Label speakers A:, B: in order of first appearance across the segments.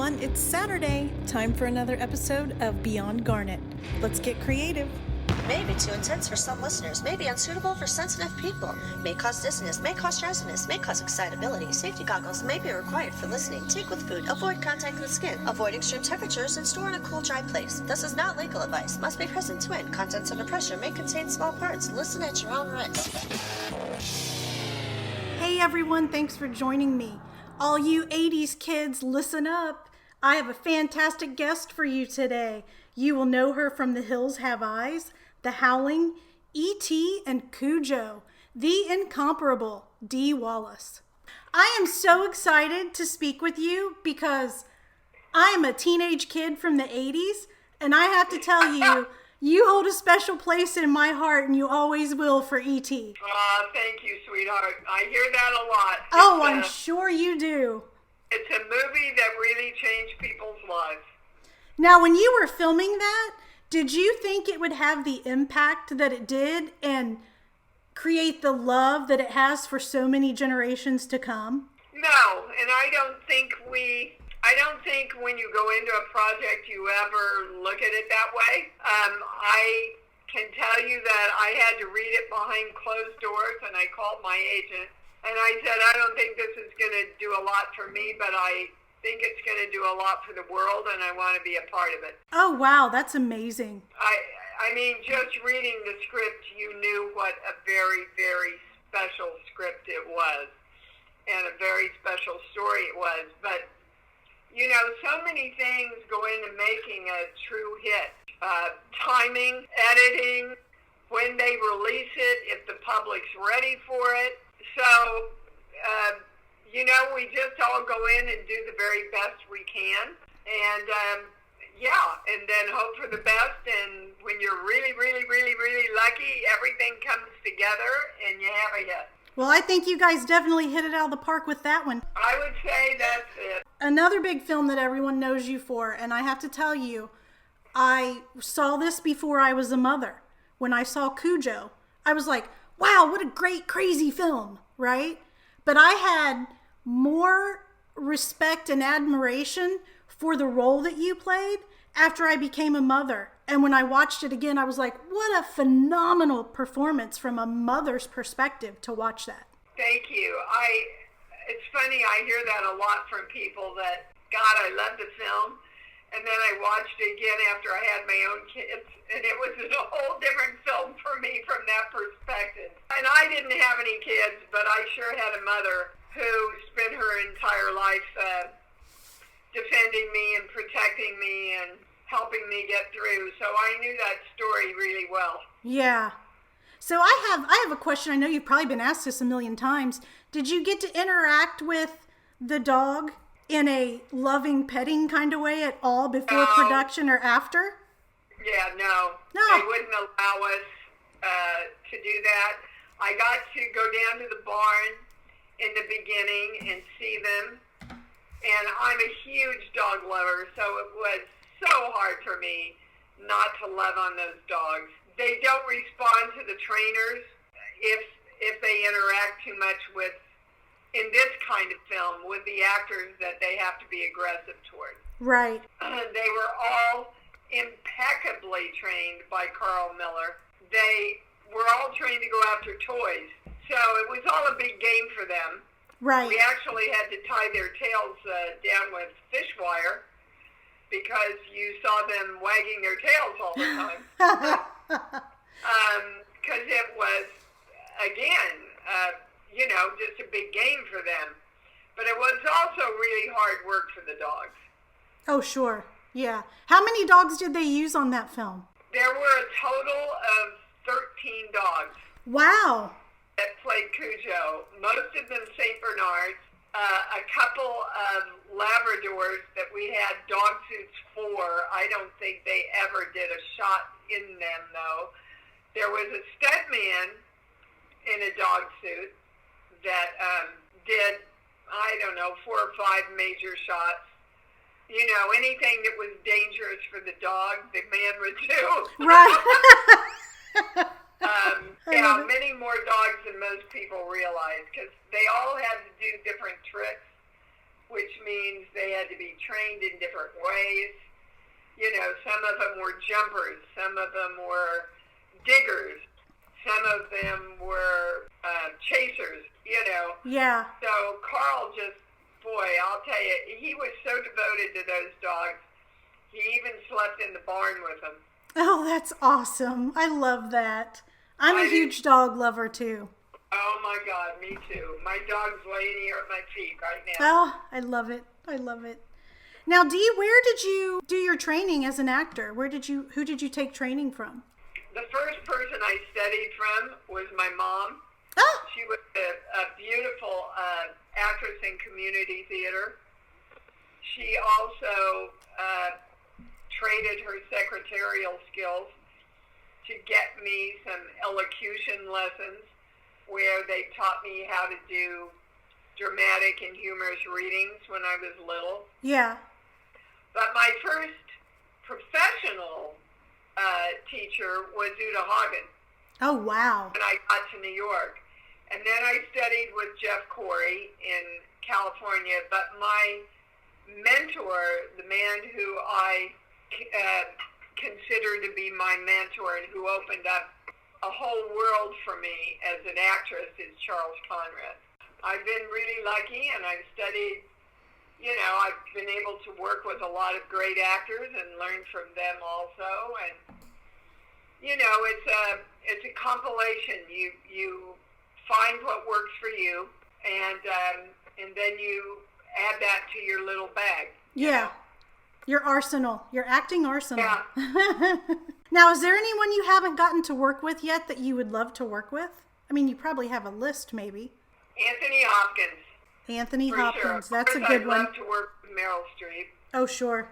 A: everyone, it's Saturday. Time for another episode of Beyond Garnet. Let's get creative.
B: May be too intense for some listeners, may be unsuitable for sensitive people, may cause dizziness, may cause drowsiness, may cause excitability. Safety goggles may be required for listening. Take with food, avoid contact with skin, avoid extreme temperatures, and store in a cool, dry place. This is not legal advice, must be present when contents under pressure may contain small parts. Listen at your own risk.
A: Hey everyone, thanks for joining me. All you 80s kids, listen up. I have a fantastic guest for you today. You will know her from The Hills Have Eyes, The Howling, E.T., and Cujo, the incomparable Dee Wallace. I am so excited to speak with you because I'm a teenage kid from the 80s, and I have to tell you, you hold a special place in my heart, and you always will for E.T.
C: Thank you, sweetheart. I hear that a lot.
A: Oh, I'm sure you do.
C: It's a movie that really changed people's lives.
A: Now, when you were filming that, did you think it would have the impact that it did and create the love that it has for so many generations to come?
C: No, and I don't think when you go into a project you ever look at it that way. I can tell you that I had to read it behind closed doors, and I called my agent, and I said, I don't think this is going to do a lot for me, but I think it's going to do a lot for the world, and I want to be a part of it.
A: Oh, wow, that's amazing.
C: I mean, just reading the script, you knew what a very, very special script it was, and a very special story it was. But, you know, so many things go into making a true hit. Timing, editing, when they release it, if the public's ready for it. So, you know, we just all go in and do the very best we can. And, and then hope for the best. And when you're really, really, really, really lucky, everything comes together and you have a hit.
A: Well, I think you guys definitely hit it out of the park with that one.
C: I would say that's it.
A: Another big film that everyone knows you for, and I have to tell you, I saw this before I was a mother. When I saw Cujo, I was like, wow, what a great, crazy film, right? But I had more respect and admiration for the role that you played after I became a mother. And when I watched it again, I was like, what a phenomenal performance from a mother's perspective to watch that.
C: Thank you. It's funny, I hear that a lot from people that, God, I love the film. And then I watched it again after I had my own kids, and it was a whole different film for me from that perspective. And I didn't have any kids, but I sure had a mother who spent her entire life defending me and protecting me and helping me get through. So I knew that story really well.
A: Yeah. So I have a question. I know you've probably been asked this a million times. Did you get to interact with the dog in a loving, petting kind of way at all before production or after?
C: Yeah, no. They wouldn't allow us to do that. I got to go down to the barn in the beginning and see them. And I'm a huge dog lover, so it was so hard for me not to love on those dogs. They don't respond to the trainers if they interact too much with, in this kind of film, with the actors that they have to be aggressive towards.
A: Right.
C: They were all impeccably trained by Carl Miller. They were all trained to go after toys. So it was all a big game for them.
A: Right.
C: We actually had to tie their tails down with fish wire because you saw them wagging their tails all the time. Because it was, again, just a big game for them. But it was also really hard work for the dogs.
A: Oh, sure. Yeah. How many dogs did they use on that film?
C: There were a total of 13 dogs.
A: Wow.
C: That played Cujo. Most of them St. Bernards. A couple of Labradors that we had dog suits for. I don't think they ever did a shot in them, though. There was a stuntman in a dog suit that did, 4 or 5 major shots. You know, anything that was dangerous for the dog, the man would do.
A: Right.
C: Many more dogs than most people realize because they all had to do different tricks which means they had to be trained in different ways. You know, some of them were jumpers, some of them were diggers, some of them were chasers, you know.
A: Yeah.
C: So Carl just, boy, I'll tell you, he was so devoted to those dogs. He even slept in the barn with them.
A: Oh, that's awesome. I love that. I'm a huge dog lover, too.
C: Oh, my God, me too. My dog's laying here at my feet right now.
A: Oh, I love it. I love it. Now, Dee, where did you do your training as an actor? Who did you take training from?
C: The first person I studied from was my mom.
A: Oh!
C: She was a beautiful actress in community theater. She also traded her secretarial skills to get me some elocution lessons where they taught me how to do dramatic and humorous readings when I was little.
A: Yeah.
C: But my first professional teacher was Uta Hagen
A: Oh, wow.
C: when I got to New York. And then I studied with Jeff Corey in California. But my mentor, the man who I consider to be my mentor and who opened up a whole world for me as an actress, is Charles Conrad. I've been really lucky, and I've studied, you know, I've been able to work with a lot of great actors and learn from them also. And, you know, it's a compilation. You find what works for you, and then you add that to your little bag.
A: Yeah. Your arsenal, your acting arsenal.
C: Yeah.
A: Now, is there anyone you haven't gotten to work with yet that you would love to work with? I mean, you probably have a list, maybe.
C: Anthony Hopkins.
A: Anthony
C: For
A: Hopkins,
C: sure.
A: that's a
C: Of course,
A: good
C: I'd
A: one.
C: love to work with Meryl Streep.
A: Oh, sure.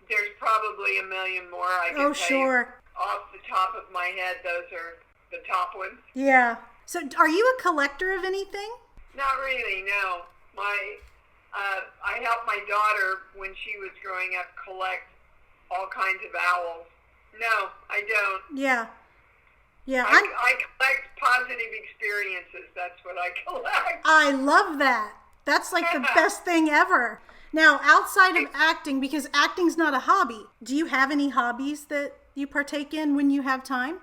C: There's probably a million more I can
A: Oh,
C: tell
A: sure.
C: you. Off the top of my head, those are the top ones.
A: Yeah. So, are you a collector of anything?
C: Not really, no. I helped my daughter when she was growing up collect all kinds of owls. No, I don't.
A: Yeah. Yeah.
C: I collect positive experiences. That's what I collect.
A: I love that. That's like the best thing ever. Now, outside of acting, because acting's not a hobby, do you have any hobbies that you partake in when you have time?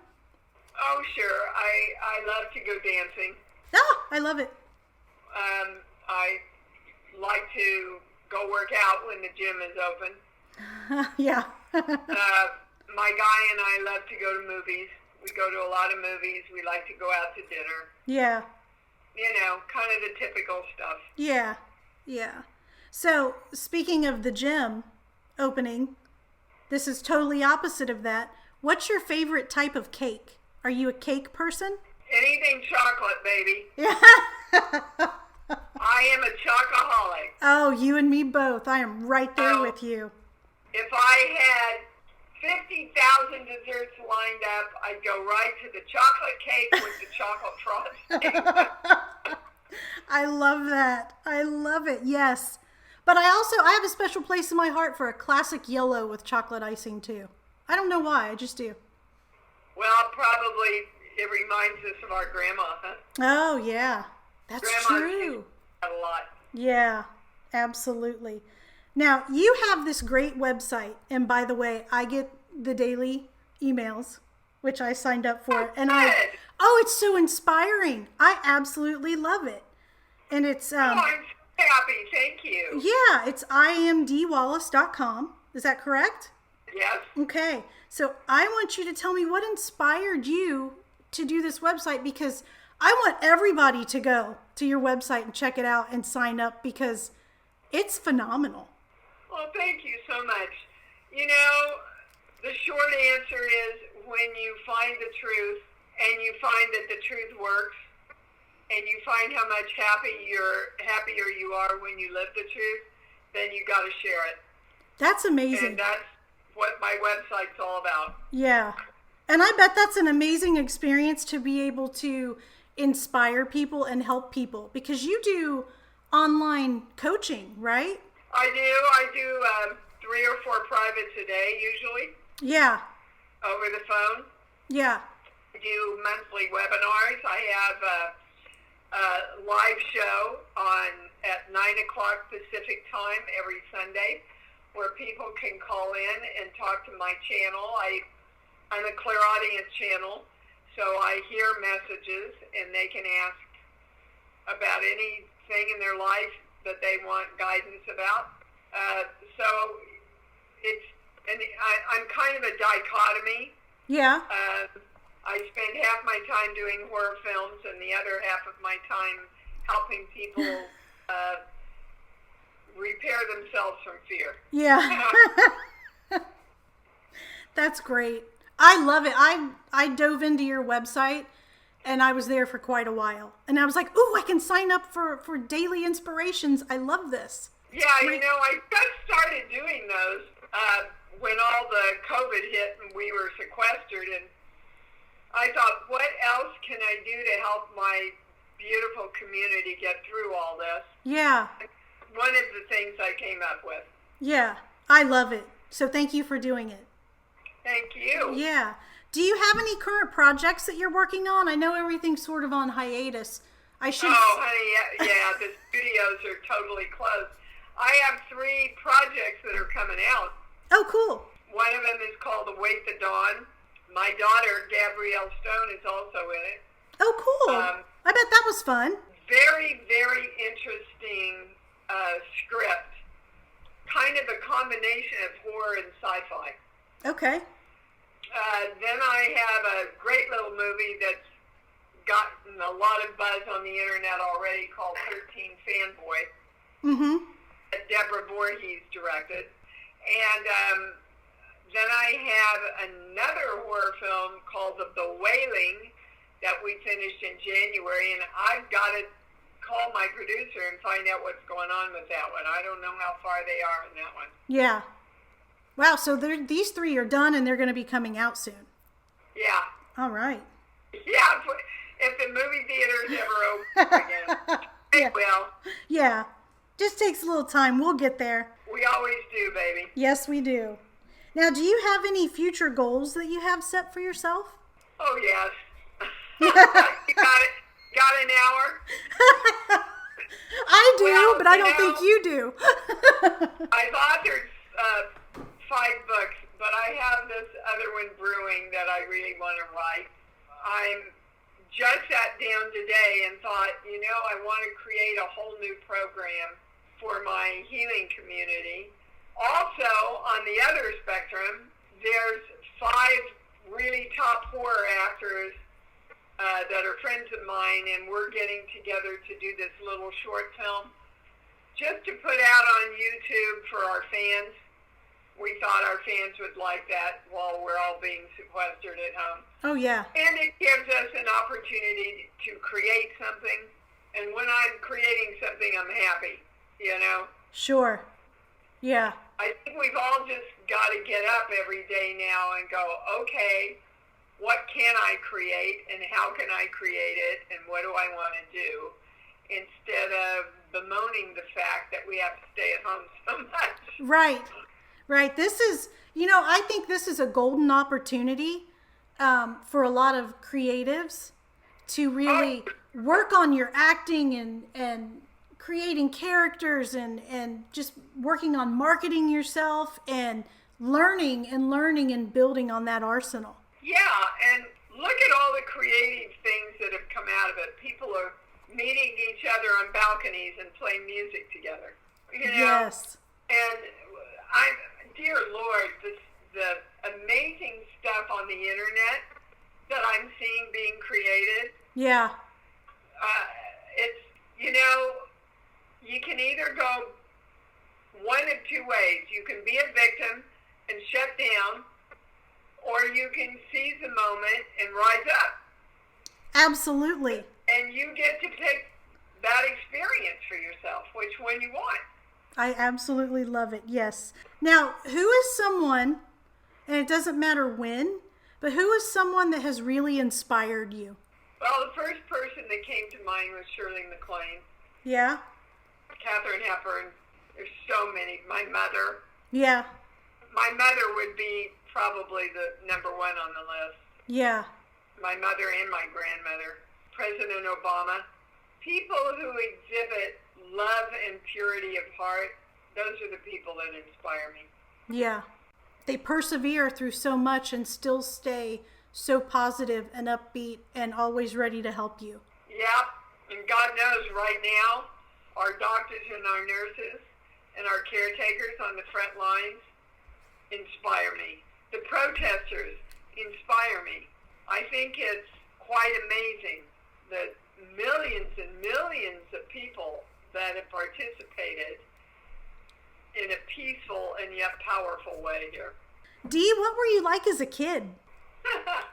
C: Oh, sure. I love to go dancing.
A: Oh, I love it.
C: I like to go work out when the gym is open.
A: Yeah.
C: My guy and I love to go to movies. We go to a lot of movies. We like to go out to dinner.
A: Yeah.
C: You know, kind of the typical stuff.
A: Yeah. Yeah. So, speaking of the gym opening, this is totally opposite of that. What's your favorite type of cake? Are you a cake person?
C: Anything chocolate, baby.
A: Yeah.
C: I am a chocoholic.
A: Oh, you and me both. I am right there
C: Oh.
A: with you.
C: If I had 50,000 desserts lined up, I'd go right to the chocolate cake with the chocolate frosting.
A: I love that. I love it. Yes. But I have a special place in my heart for a classic yellow with chocolate icing too. I don't know why. I just do.
C: Well, probably it reminds us of our grandma, huh?
A: Oh, yeah. That's
C: Grandma's
A: true.
C: a lot.
A: Yeah, absolutely. Now, you have this great website. And by the way, I get the daily emails, which I signed up for. And
C: Good.
A: it's so inspiring. I absolutely love it. And it's,
C: Oh, I'm so happy. Thank you.
A: yeah, it's imdeewallace.com. Is that correct?
C: Yes.
A: Okay. So I want you to tell me what inspired you to do this website, because I want everybody to go to your website and check it out and sign up, because it's phenomenal.
C: Well, thank you so much. You know, the short answer is when you find the truth and you find that the truth works and you find how much happier you are when you live the truth, then you got to share it.
A: That's amazing.
C: And that's what my website's all about.
A: Yeah. And I bet that's an amazing experience to be able to inspire people and help people, because you do online coaching, right?
C: I do 3 or 4 privates a day usually
A: Yeah.
C: over the phone.
A: Yeah.
C: I do monthly webinars. I have live show at 9 o'clock Pacific time every Sunday, where people can call in and talk to my channel. I'm a clairaudience channel, so I hear messages, and they can ask about anything in their life that they want guidance about. So I'm kind of a dichotomy.
A: Yeah.
C: I spend half my time doing horror films and the other half of my time helping people repair themselves from fear.
A: Yeah. That's great. I love it. I dove into your website, and I was there for quite a while. And I was like, ooh, I can sign up for daily inspirations. I love this.
C: Yeah, I just started doing those when all the COVID hit and we were sequestered. And I thought, what else can I do to help my beautiful community get through all this?
A: Yeah.
C: One of the things I came up with.
A: Yeah, I love it. So thank you for doing it.
C: Thank you.
A: Yeah. Do you have any current projects that you're working on? I know everything's sort of on hiatus.
C: Oh, honey, yeah, the studios are totally closed. I have 3 projects that are coming out.
A: Oh, cool.
C: One of them is called Await the Dawn. My daughter, Gabrielle Stone, is also in it.
A: Oh, cool. I bet that was fun.
C: Very, very interesting script. Kind of a combination of horror and sci-fi.
A: Okay.
C: Then I have a great little movie that's gotten a lot of buzz on the internet already called 13 Fanboy.
A: Mm-hmm.
C: That Deborah Voorhees directed. And then I have another horror film called The Wailing that we finished in January, and I've got to call my producer and find out what's going on with that one. I don't know how far they are in that one.
A: Yeah. Wow, so these 3 are done, and they're going to be coming out soon.
C: Yeah.
A: All right.
C: Yeah, if the movie theater's ever open again, it will.
A: Yeah. Just takes a little time. We'll get there.
C: We always do, baby.
A: Yes, we do. Now, do you have any future goals that you have set for yourself?
C: Oh, yes. You got it? Got an hour?
A: I do,
C: Well,
A: but I don't think you do.
C: I've authored 5 books, but I have this other one brewing that I really want to write. I just sat down today and thought, I want to create a whole new program for my healing community. Also, on the other spectrum, there's 5 really top horror actors that are friends of mine, and we're getting together to do this little short film just to put out on YouTube for our fans. We thought our fans would like that while we're all being sequestered at home.
A: Oh, yeah.
C: And it gives us an opportunity to create something. And when I'm creating something, I'm happy,
A: Sure. Yeah.
C: I think we've all just got to get up every day now and go, okay, what can I create and how can I create it and what do I want to do? Instead of bemoaning the fact that we have to stay at home so much.
A: Right. Right. This is, I think this is a golden opportunity for a lot of creatives to really work on your acting and creating characters and just working on marketing yourself and learning and building on that arsenal.
C: Yeah, and look at all the creative things that have come out of it. People are meeting each other on balconies and playing music together.
A: Yes.
C: And dear Lord, the amazing stuff on the internet that I'm seeing being created.
A: Yeah.
C: It's, you can either go one of 2 ways. You can be a victim and shut down, or you can seize the moment and rise up.
A: Absolutely.
C: And you get to pick that experience for yourself, which one you want.
A: I absolutely love it. Yes. Now, who is someone, and it doesn't matter when, but who is someone that has really inspired you?
C: Well, the first person that came to mind was Shirley MacLaine.
A: Yeah?
C: Katharine Hepburn. There's so many. My mother.
A: Yeah.
C: My mother would be probably the number 1 on the list.
A: Yeah.
C: My mother and my grandmother. President Obama. If people who exhibit love and purity of heart, those are the people that inspire me.
A: Yeah. They persevere through so much and still stay so positive and upbeat and always ready to help you.
C: Yep. And God knows right now, our doctors and our nurses and our caretakers on the front lines inspire me. The protesters inspire me. I think it's quite amazing that millions and millions of people that have participated in a peaceful and yet powerful way here.
A: Dee, what were you like as a kid?
C: I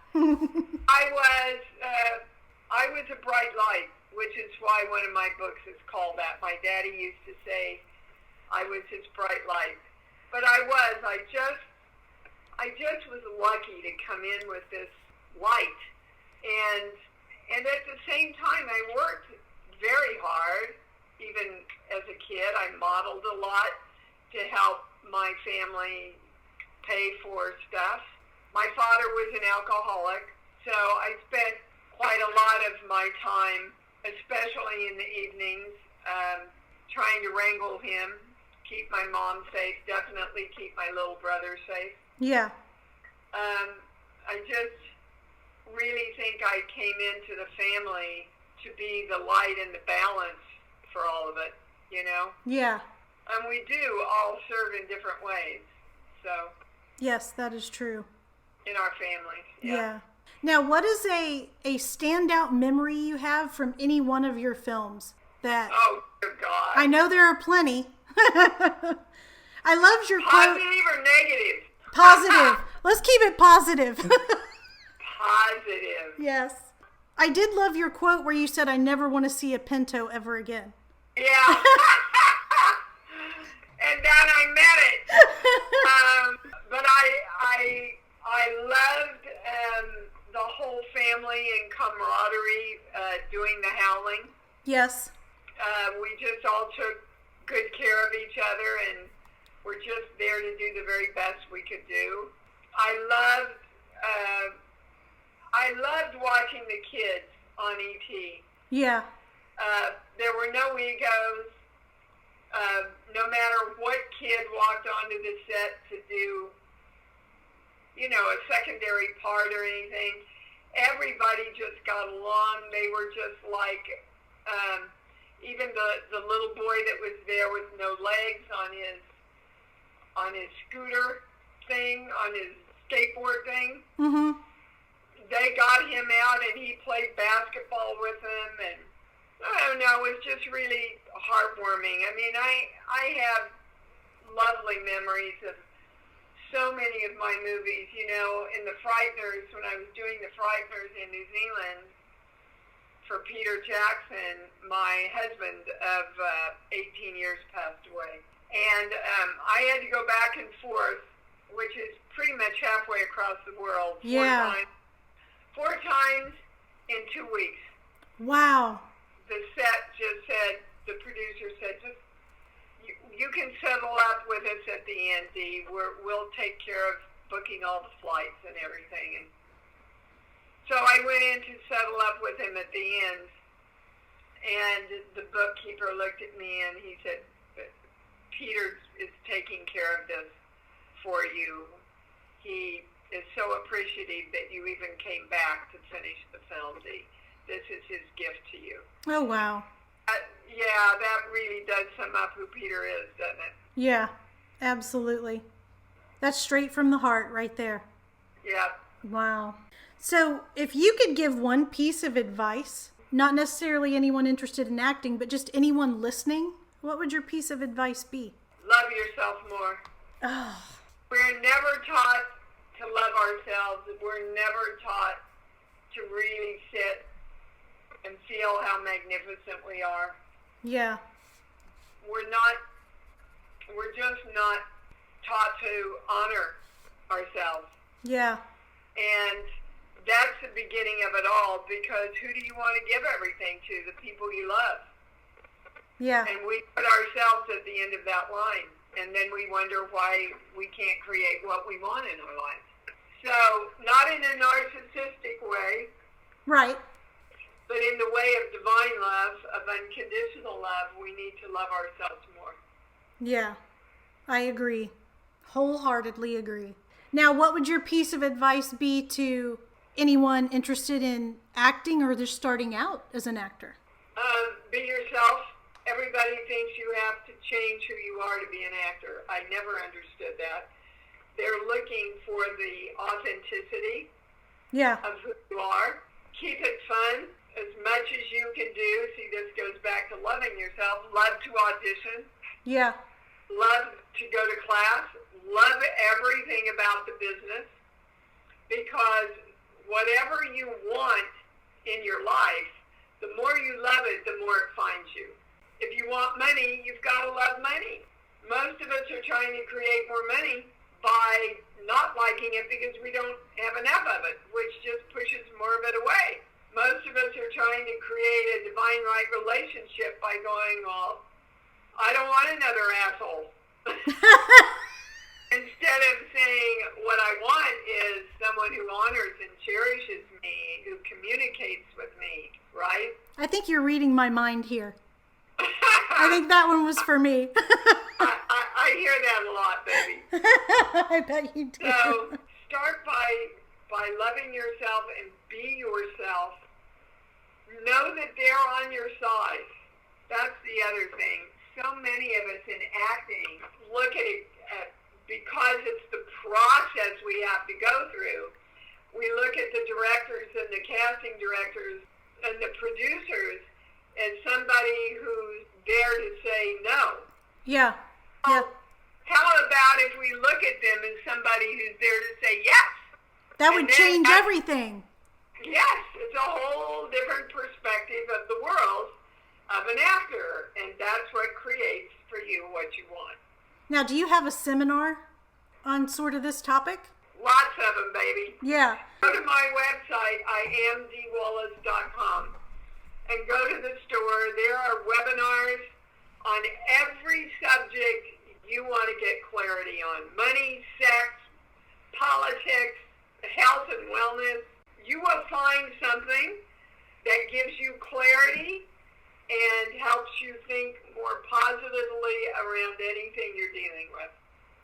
C: was a bright light, which is why one of my books is called that. My daddy used to say I was his bright light. But I just was lucky to come in with this light. And at the same time, I worked very hard. Even as a kid, I modeled a lot to help my family pay for stuff. My father was an alcoholic, so I spent quite a lot of my time, especially in the evenings, trying to wrangle him, keep my mom safe, definitely keep my little brother safe.
A: Yeah.
C: I just really think I came into the family to be the light and the balance for all of it, you know?
A: Yeah.
C: And we do all serve in different ways, so.
A: Yes, that is true.
C: In our families,
A: yeah. Now, what is a standout memory you have from any one of your films? That
C: Oh, dear God.
A: I know there are plenty. I loved your quote.
C: Positive or negative?
A: Positive. Let's keep it positive.
C: Positive.
A: Yes. I did love your quote where you said, I never want to see a Pinto ever again.
C: Yeah. And then I meant it. But I loved the whole family and camaraderie doing the howling.
A: Yes.
C: We just all took good care of each other and were just there to do the very best we could do. I loved watching the kids on E.T.
A: Yeah.
C: There were no egos. No matter what kid walked onto the set to do, you know, a secondary part or anything, everybody just got along. They were just like, even the little boy that was there with no legs on his scooter thing, on his skateboard thing.
A: Mm-hmm. They got him out and he played basketball with them, and I don't know, it was just really heartwarming. I mean, I have lovely memories of so many of my movies. You know, in The Frighteners, when I was doing The Frighteners in New Zealand for Peter Jackson, my husband of 18 years passed away. And I had to go back and forth, which is pretty much halfway across the world. Yeah.
C: Four times in 2 weeks.
A: Wow.
C: The set just said, the producer said, just you can settle up with us at the end, Dee. We'll take care of booking all the flights and everything. And so I went in to settle up with him at the end, and the bookkeeper looked at me and he said, Peter is taking care of this for you. He is so appreciative that you even came back to finish the film, Dee. This is his gift to you.
A: Oh, wow.
C: Yeah, that really does sum up who Peter is, doesn't it?
A: Yeah, absolutely. That's straight from the heart right there.
C: Yeah.
A: Wow. So if you could give one piece of advice, not necessarily anyone interested in acting, but just anyone listening, what would your piece of advice be?
C: Love yourself more.
A: Oh.
C: We're never taught to love ourselves. We're never taught to really sit and feel how magnificent we are.
A: Yeah.
C: We're just not taught to honor ourselves.
A: Yeah.
C: And that's the beginning of it all, because who do you want to give everything to? The people you love.
A: Yeah.
C: And we put ourselves at the end of that line, and then we wonder why we can't create what we want in our lives. So, not in a narcissistic way.
A: Right.
C: But in the way of divine love, of unconditional love, we need to love ourselves more.
A: Yeah, I agree. Wholeheartedly agree. Now, what would your piece of advice be to anyone interested in acting or just starting out as an actor?
C: Be yourself. Everybody thinks you have to change who you are to be an actor. I never understood that. They're looking for the authenticity of who you are. Keep it fun as much as you can do. See, this goes back to loving yourself. Love to audition.
A: Yeah.
C: Love to go to class. Love everything about the business. Because whatever you want in your life, the more you love it, the more it finds you. If you want money, you've got to love money. Most of us are trying to create more money by not liking it because we don't have enough of it, which just pushes more of it away. Most of us are trying to create a divine right relationship by going, well, I don't want another asshole. Instead of saying what I want is someone who honors and cherishes me, who communicates with me, right?
A: I think you're reading my mind here. I think that one was for me.
C: I hear that a lot, baby.
A: I bet you do.
C: So start by loving yourself and be yourself. Know that they're on your side. That's the other thing. So many of us in acting look at it because it's the process we have to go through. We look at the directors and the casting directors and the producers as somebody who's there to say no.
A: Yeah. Yeah.
C: How about if we look at them as somebody who's there to say yes?
A: That would change everything.
C: Yes, it's a whole different perspective of the world of an actor, and that's what creates for you what you want.
A: Now, do you have a seminar on sort of this topic?
C: Lots of them, baby.
A: Yeah.
C: Go to my website, iamdeewallace.com, and go to the store. There are webinars on every subject you want to get clarity on. Money, sex, politics, health and wellness. You will find something that gives you clarity and helps you think more positively around anything you're dealing with.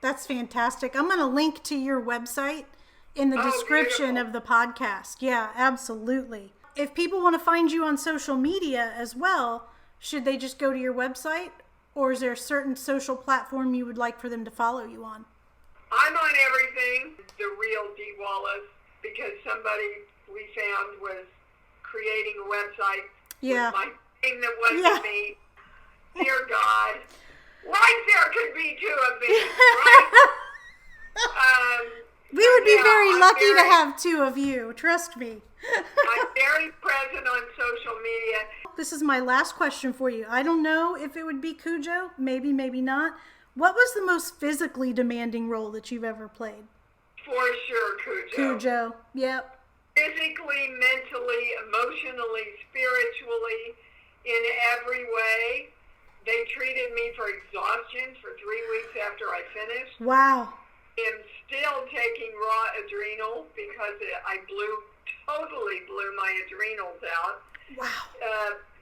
A: That's fantastic. I'm going to link to your website in the description of the podcast. Yeah, absolutely. If people want to find you on social media as well, should they just go to your website? Or is there a certain social platform you would like for them to follow you on?
C: I'm on everything, the real Dee Wallace, because somebody we found was creating a website with my name that wasn't me. Dear God. Right, there could be two of me, right?
A: We would be very lucky to have two of you, trust me.
C: I'm very present on social media.
A: This is my last question for you. I don't know if it would be Cujo, maybe, maybe not. What was the most physically demanding role that you've ever played?
C: For sure, Cujo.
A: Cujo, yep.
C: Physically, mentally, emotionally, spiritually, in every way. They treated me for exhaustion for 3 weeks after I finished.
A: Wow.
C: I'm still taking raw adrenal because I totally blew my adrenals out.
A: Wow.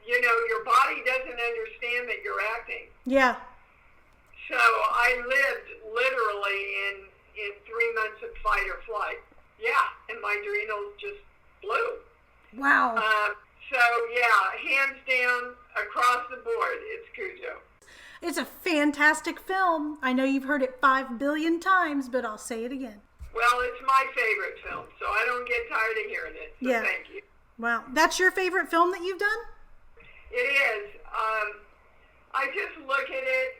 C: Your body doesn't understand that you're acting.
A: Yeah.
C: So I lived literally in 3 months of fight or flight. Yeah, and my adrenals just blew.
A: Wow.
C: So yeah, hands down, across the board, it's Cujo.
A: It's a fantastic film. I know you've heard it 5 billion times, but I'll say it again.
C: Well, it's my favorite film, so I don't get tired of hearing it. So thank you.
A: Wow. That's your favorite film that you've done?
C: It is. I just look at it,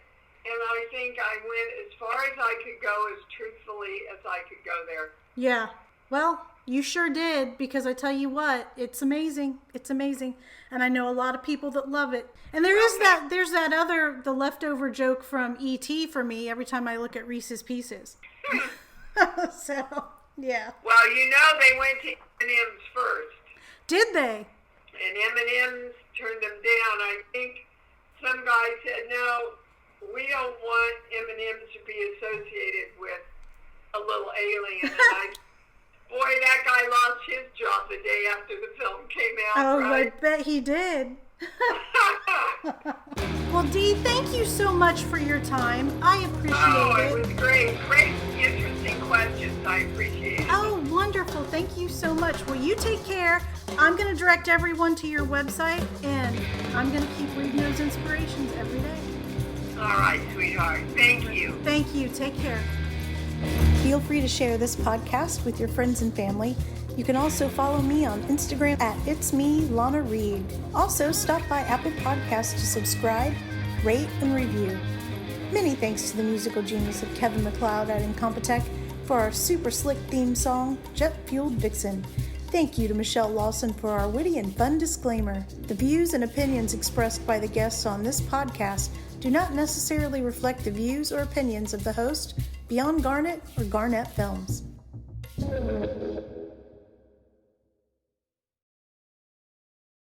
C: and I think I went as far as I could go, as truthfully as I could go there.
A: Yeah. Well, you sure did, because I tell you what, it's amazing. It's amazing. And I know a lot of people that love it. And there's that other, the leftover joke from E.T. for me every time I look at Reese's Pieces. So, yeah.
C: Well, they went to M&M's first.
A: Did they?
C: And M&M's turned them down. I think some guy said, no, we don't want M&M's to be associated with a little alien. And Boy, that guy lost his job the day after the film came out.
A: Oh,
C: right?
A: I bet he did. Well, Dee, thank you so much for your time. I appreciate
C: it was great. Great, interesting questions. I appreciate it.
A: Oh, wonderful. Thank you so much. Well, you take care. I'm going to direct everyone to your website, and I'm going to keep reading those inspirations every day.
C: All right, sweetheart. Thank you.
A: Thank you. Take care. Feel free to share this podcast with your friends and family. You can also follow me on Instagram at It's Me, Lana Reed. Also, stop by Apple Podcasts to subscribe, rate, and review. Many thanks to the musical genius of Kevin MacLeod at Incompetech for our super slick theme song, Jet Fueled Vixen. Thank you to Michelle Lawson for our witty and fun disclaimer. The views and opinions expressed by the guests on this podcast do not necessarily reflect the views or opinions of the host, Beyond Garnet, or Garnet Films.